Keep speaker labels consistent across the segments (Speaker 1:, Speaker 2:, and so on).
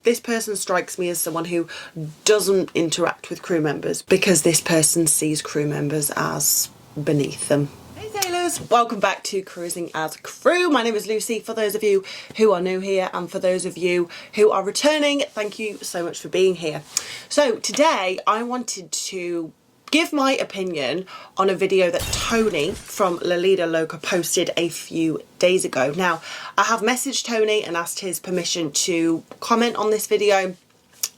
Speaker 1: This person strikes me as someone who doesn't interact with crew members because this person sees crew members as beneath them. Hey sailors, welcome back to Cruising as Crew. My name is Lucy. For those of you who are new here and for those of you who are returning, thank you so much for being here. So today I wanted to give my opinion on a video that Tony from Lido Loca posted a few days ago. Now, I have messaged Tony and asked his permission to comment on this video,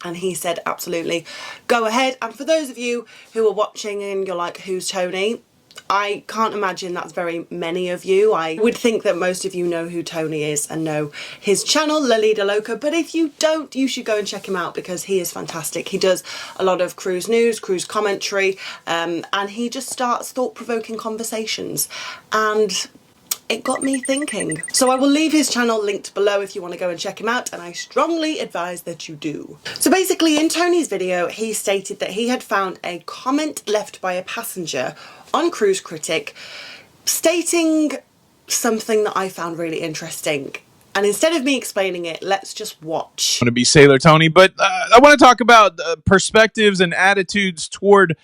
Speaker 1: and he said absolutely go ahead. And for those of you who are watching and you're like, who's Tony? I can't imagine that's very many of you. I would think that most of you know who Tony is and know his channel, Lido Loca, but if you don't, you should go and check him out because he is fantastic. He does a lot of cruise news, cruise commentary, and he just starts thought-provoking conversations, and it got me thinking. So I will leave his channel linked below if you want to go and check him out, and I strongly advise that you do. So basically in Tony's video, he stated that he had found a comment left by a passenger on Cruise Critic stating something that I found really interesting. And instead of me explaining it, let's just watch.
Speaker 2: I want to be Sailor Tony, but I want to talk about perspectives and attitudes toward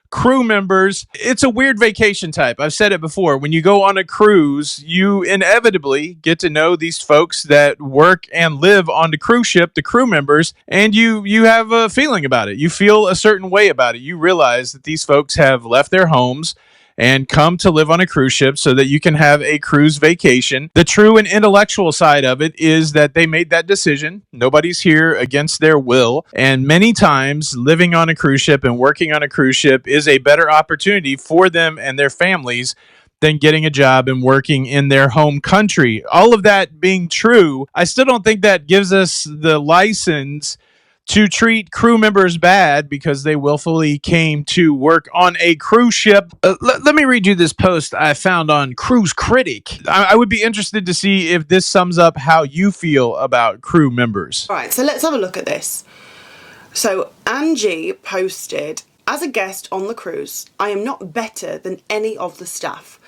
Speaker 2: crew members. It's a weird vacation type. I've said it before. When you go on a cruise, you inevitably get to know these folks that work and live on the cruise ship, the crew members, and you have a feeling about it. You feel a certain way about it. You realize that these folks have left their homes and come to live on a cruise ship so that you can have a cruise vacation. The true and intellectual side of it is that they made that decision. Nobody's here against their will. And many times living on a cruise ship and working on a cruise ship is a better opportunity for them and their families than getting a job and working in their home country. All of that being true, I still don't think that gives us the license to treat crew members bad because they willfully came to work on a cruise ship. Let me read you this post I found on Cruise Critic. I would be interested to see if this sums up how you feel about crew members.
Speaker 1: All right, so let's have a look at this. So Angie posted, as a guest on the cruise, I am not better than any of the staff.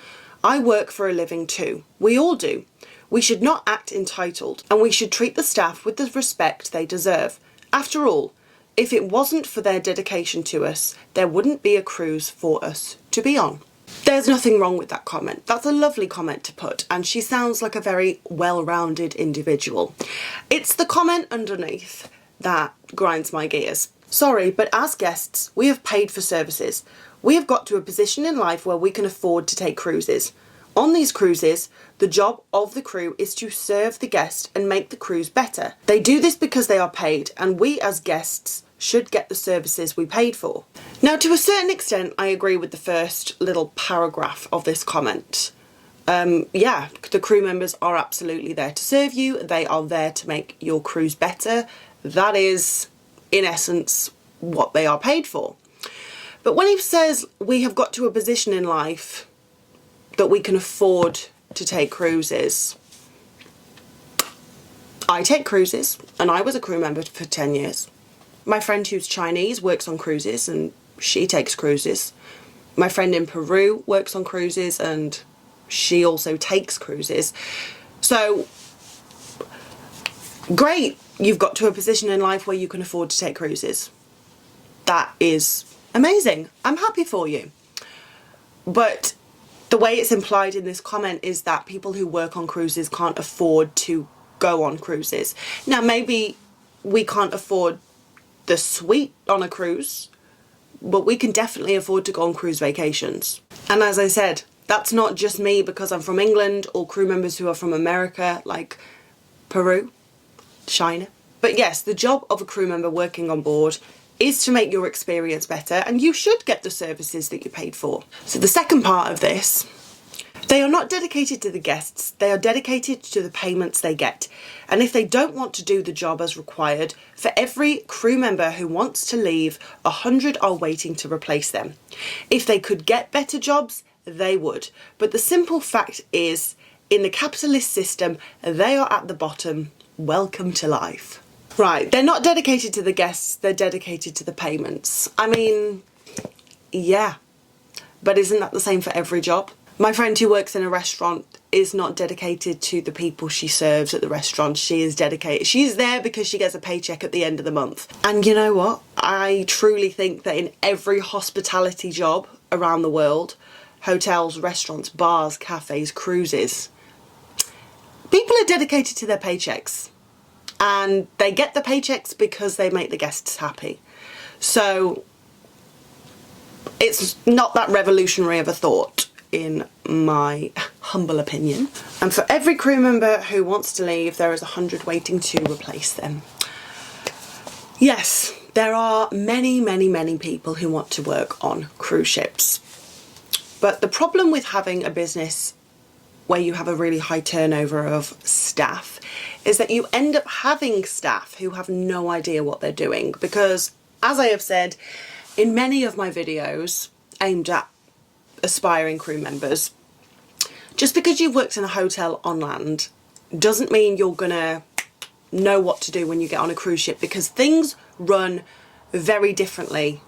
Speaker 1: I work for a living too. We all do. We should not act entitled, and we should treat the staff with the respect they deserve. After all, if it wasn't for their dedication to us, there wouldn't be a cruise for us to be on. There's nothing wrong with that comment. That's a lovely comment to put, and she sounds like a very well-rounded individual. It's the comment underneath that grinds my gears. Sorry, but as guests, we have paid for services. We have got to a position in life where we can afford to take cruises. On these cruises, the job of the crew is to serve the guest and make the cruise better. They do this because they are paid, and we as guests should get the services we paid for. Now, to a certain extent, I agree with the first little paragraph of this comment. Yeah, the crew members are absolutely there to serve you. They are there to make your cruise better. That is, in essence, what they are paid for. But when he says we have got to a position in life that we can afford to take cruises. I take cruises, and I was a crew member for 10 years. My friend who's Chinese works on cruises, and she takes cruises. My friend in Peru works on cruises, and she also takes cruises. So, great, you've got to a position in life where you can afford to take cruises. That is amazing. I'm happy for you. But the way it's implied in this comment is that people who work on cruises can't afford to go on cruises. Now, maybe we can't afford the suite on a cruise, but we can definitely afford to go on cruise vacations. And as I said, that's not just me because I'm from England or crew members who are from America, like Peru, China. But yes, the job of a crew member working on board is to make your experience better, and you should get the services that you paid for. So the second part of this, they are not dedicated to the guests, they are dedicated to the payments they get. And if they don't want to do the job as required, for every crew member who wants to leave, 100 are waiting to replace them. If they could get better jobs, they would. But the simple fact is, in the capitalist system, they are at the bottom. Welcome to life. Right, they're not dedicated to the guests, they're dedicated to the payments. I mean, yeah, but isn't that the same for every job? My friend who works in a restaurant is not dedicated to the people she serves at the restaurant. She is dedicated. She's there because she gets a paycheck at the end of the month. And you know what? I truly think that in every hospitality job around the world, hotels, restaurants, bars, cafes, cruises, people are dedicated to their paychecks. And they get the paychecks because they make the guests happy. So it's not that revolutionary of a thought, in my humble opinion. And for every crew member who wants to leave, there is 100 waiting to replace them. Yes, there are many, many, many people who want to work on cruise ships. But the problem with having a business where you have a really high turnover of staff is that you end up having staff who have no idea what they're doing. Because, as I have said in many of my videos aimed at aspiring crew members, just because you've worked in a hotel on land doesn't mean you're gonna know what to do when you get on a cruise ship, because things run very differently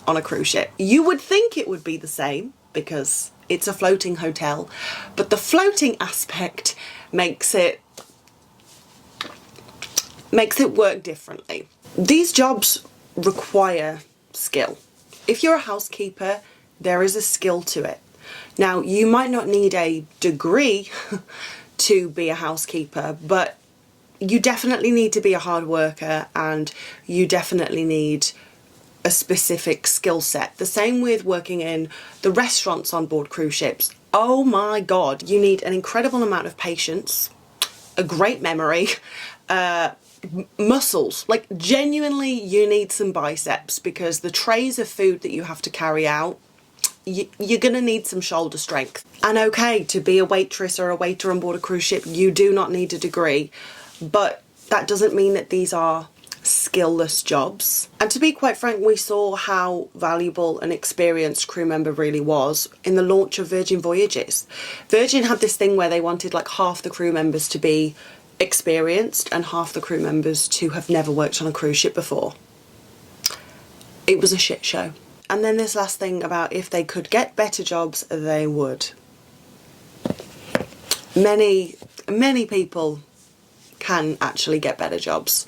Speaker 1: on a cruise ship. You would think it would be the same because it's a floating hotel, but the floating aspect makes it work differently. These jobs require skill. If you're a housekeeper, there is a skill to it. Now, you might not need a degree to be a housekeeper, but you definitely need to be a hard worker, and you definitely need a specific skill set. The same with working in the restaurants on board cruise ships. Oh my God, you need an incredible amount of patience, a great memory, muscles. Like, genuinely, you need some biceps, because the trays of food that you have to carry out, you're gonna need some shoulder strength. And okay, to be a waitress or a waiter on board a cruise ship, you do not need a degree, but that doesn't mean that these are skillless jobs. And to be quite frank, we saw how valuable an experienced crew member really was in the launch of Virgin Voyages. Virgin had this thing where they wanted like half the crew members to be experienced and half the crew members to have never worked on a cruise ship before. It was a shit show. And then this last thing about if they could get better jobs, they would. Many, many people can actually get better jobs,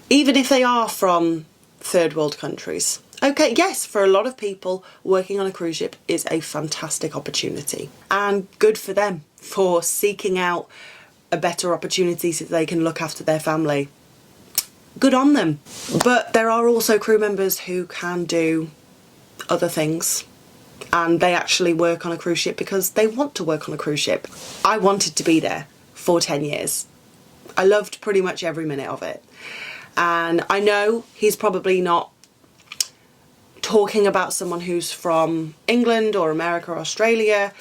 Speaker 1: even if they are from third world countries. Okay, yes, for a lot of people, working on a cruise ship is a fantastic opportunity, and good for them for seeking out a better opportunity so they can look after their family. Good on them. But there are also crew members who can do other things, and they actually work on a cruise ship because they want to work on a cruise ship. I wanted to be there for 10 years. I loved pretty much every minute of it. And I know he's probably not talking about someone who's from England or America or Australia,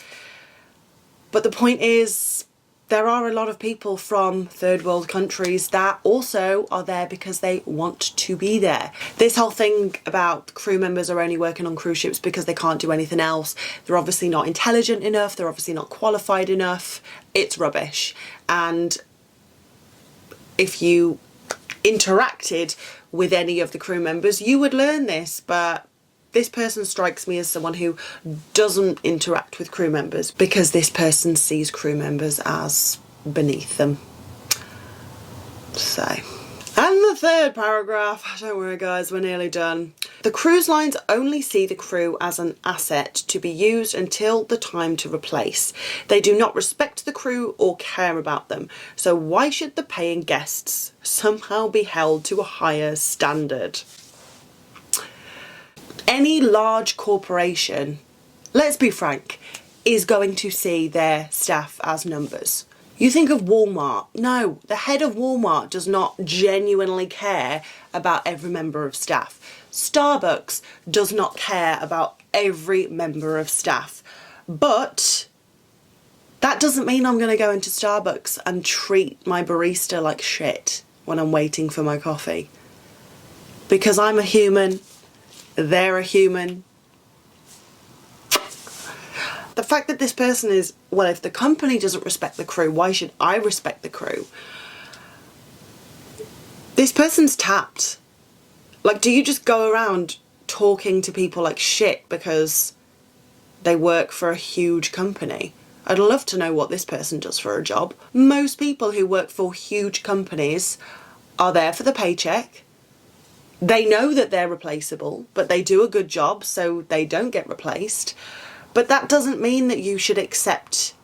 Speaker 1: but the point is, there are a lot of people from third world countries that also are there because they want to be there. This whole thing about crew members are only working on cruise ships because they can't do anything else, they're obviously not intelligent enough, they're obviously not qualified enough, it's rubbish. And if you interacted with any of the crew members, you would learn this, but this person strikes me as someone who doesn't interact with crew members because this person sees crew members as beneath them. So, and the third paragraph, don't worry guys, we're nearly done. The cruise lines only see the crew as an asset to be used until the time to replace. They do not respect the crew or care about them. So why should the paying guests somehow be held to a higher standard? Any large corporation, let's be frank, is going to see their staff as numbers. You think of Walmart. No, the head of Walmart does not genuinely care about every member of staff. Starbucks does not care about every member of staff. But that doesn't mean I'm going to go into Starbucks and treat my barista like shit when I'm waiting for my coffee. Because I'm a human. They're a human. The fact that this person is, well, if the company doesn't respect the crew, why should I respect the crew? This person's tapped. Like, do you just go around talking to people like shit because they work for a huge company. I'd love to know what this person does for a job. Most people who work for huge companies are there for the paycheck. They know that they're replaceable, but they do a good job, so they don't get replaced. But that doesn't mean that you should accept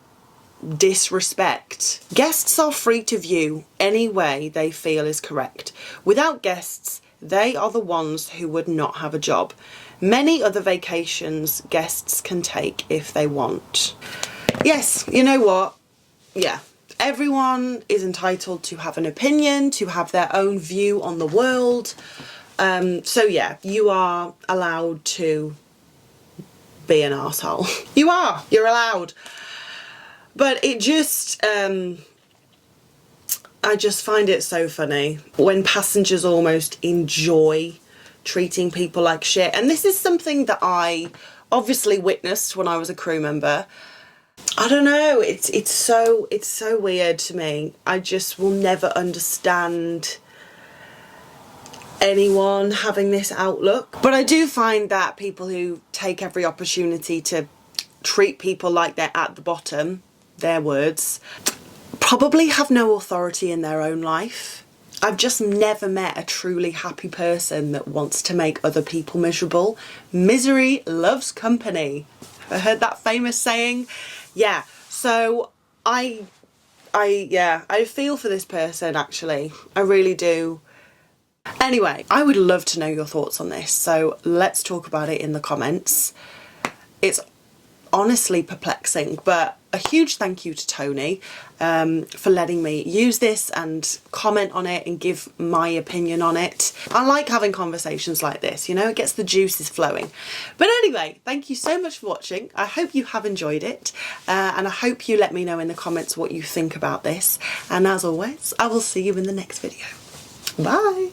Speaker 1: disrespect. Guests are free to view any way they feel is correct. Without guests, they are the ones who would not have a job. Many other vacations guests can take if they want. Yes, you know what? Yeah. Everyone is entitled to have an opinion, to have their own view on the world. So yeah, you are allowed to be an arsehole. You're allowed. But it just, I just find it so funny when passengers almost enjoy treating people like shit. And this is something that I obviously witnessed when I was a crew member. I don't know, it's so weird to me. I just will never understand anyone having this outlook. But I do find that people who take every opportunity to treat people like they're at the bottom, their words, probably have no authority in their own life. I've just never met a truly happy person that wants to make other people miserable. Misery loves company. I heard that famous saying. Yeah, so I feel for this person, actually. I really do. Anyway, I would love to know your thoughts on this, so let's talk about it in the comments. It's honestly perplexing, but a huge thank you to Tony for letting me use this and comment on it and give my opinion on it. I like having conversations like this, you know, it gets the juices flowing. But anyway, thank you so much for watching. I hope you have enjoyed it, and I hope you let me know in the comments what you think about this. And as always, I will see you in the next video. Bye!